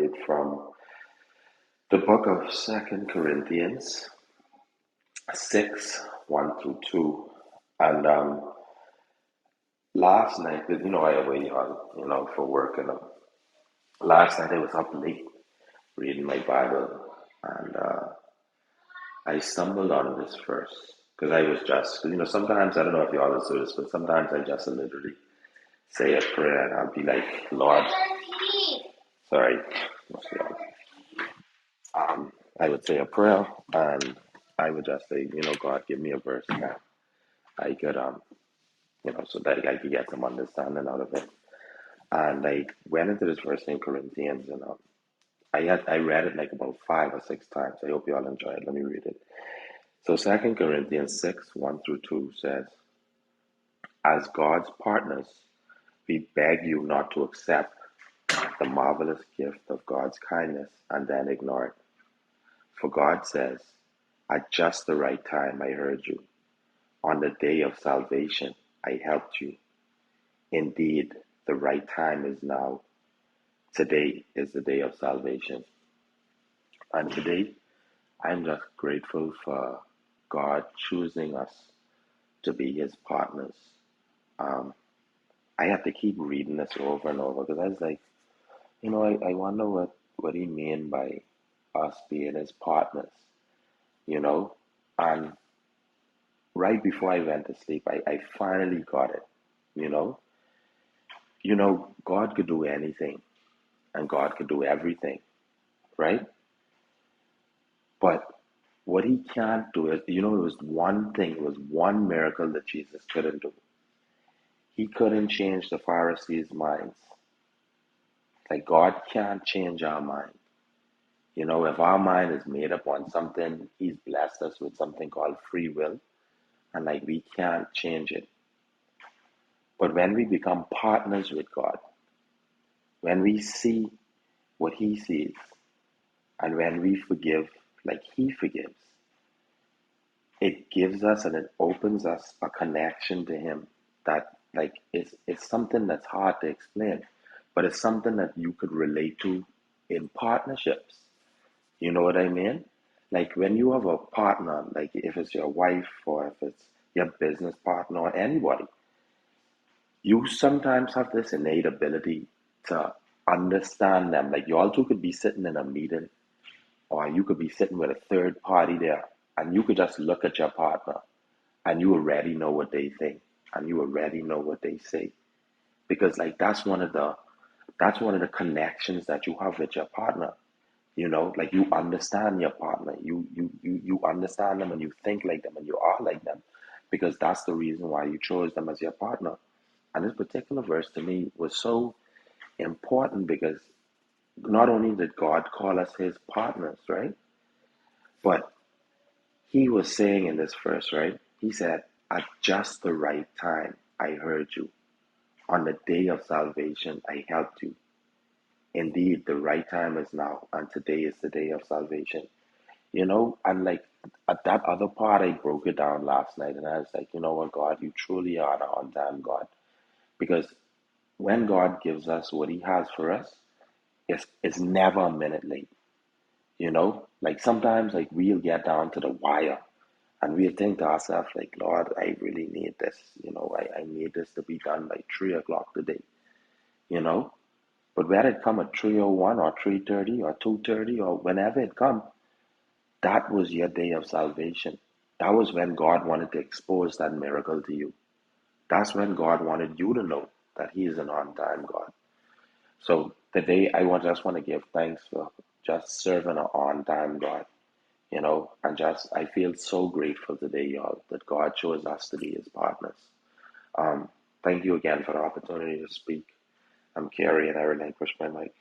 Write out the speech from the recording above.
read from the book of Second Corinthians 6, 1 through 2. And last night, because I wait on, for work, and last night I was up late reading my Bible, and I stumbled on this verse because I was just, sometimes, I don't know if you all do this, but sometimes I just literally say a prayer and I'll be like, Lord, sorry, must be on. I would say a prayer and I would just say, God, give me a verse that I could, so that I could get some understanding out of it. And I went into this verse in Corinthians, and I read it like about 5 or 6 times. I hope you all enjoy it. Let me read it. So 2 Corinthians 6, 1 through 2 says, as God's partners, we beg you not to accept the marvelous gift of God's kindness and then ignore it. For God says, at just the right time I heard you. On the day of salvation I helped you. Indeed, the right time is now. Today is the day of salvation. And today, I'm just grateful for God choosing us to be his partners. I have to keep reading this over and over because I was like, I wonder what he mean by us being his partners, you know? And right before I went to sleep, I finally got it, you know? God could do anything and God could do everything, right? But what he can't do is, it was one thing, it was one miracle that Jesus couldn't do. He couldn't change the Pharisees' minds. Like God can't change our mind. If our mind is made up on something, he's blessed us with something called free will, and like we can't change it. But when we become partners with God, when we see what he sees, and when we forgive like he forgives, it gives us and it opens us a connection to him that like it's something that's hard to explain, but it's something that you could relate to in partnerships. You know what I mean? Like when you have a partner, like if it's your wife or if it's your business partner or anybody, you sometimes have this innate ability to understand them. Like you all two could be sitting in a meeting, or you could be sitting with a third party there, and you could just look at your partner and you already know what they think and you already know what they say. Because like that's one of the connections that you have with your partner. Like you understand your partner. You understand them and you think like them and you are like them. Because that's the reason why you chose them as your partner. And this particular verse to me was so important because not only did God call us his partners, right? But he was saying in this verse, right? He said, at just the right time, I heard you. On the day of salvation, I helped you. Indeed, the right time is now, and today is the day of salvation. And like at that other part, I broke it down last night, and I was like, you know what, God, you truly are the on time God. Because when God gives us what he has for us, it's never a minute late. Like sometimes like we'll get down to the wire and we'll think to ourselves like, Lord, I really need this. I need this to be done by 3 o'clock today, you know. But whether it come at 3:01 or 3:30 or 2:30 or whenever it come, that was your day of salvation. That was when God wanted to expose that miracle to you. That's when God wanted you to know that he is an on-time God. So today just want to give thanks for just serving an on-time God. And just I feel so grateful today, y'all, that God chose us to be his partners. Thank you again for the opportunity to speak. I'm Kerry and I relinquish my mic.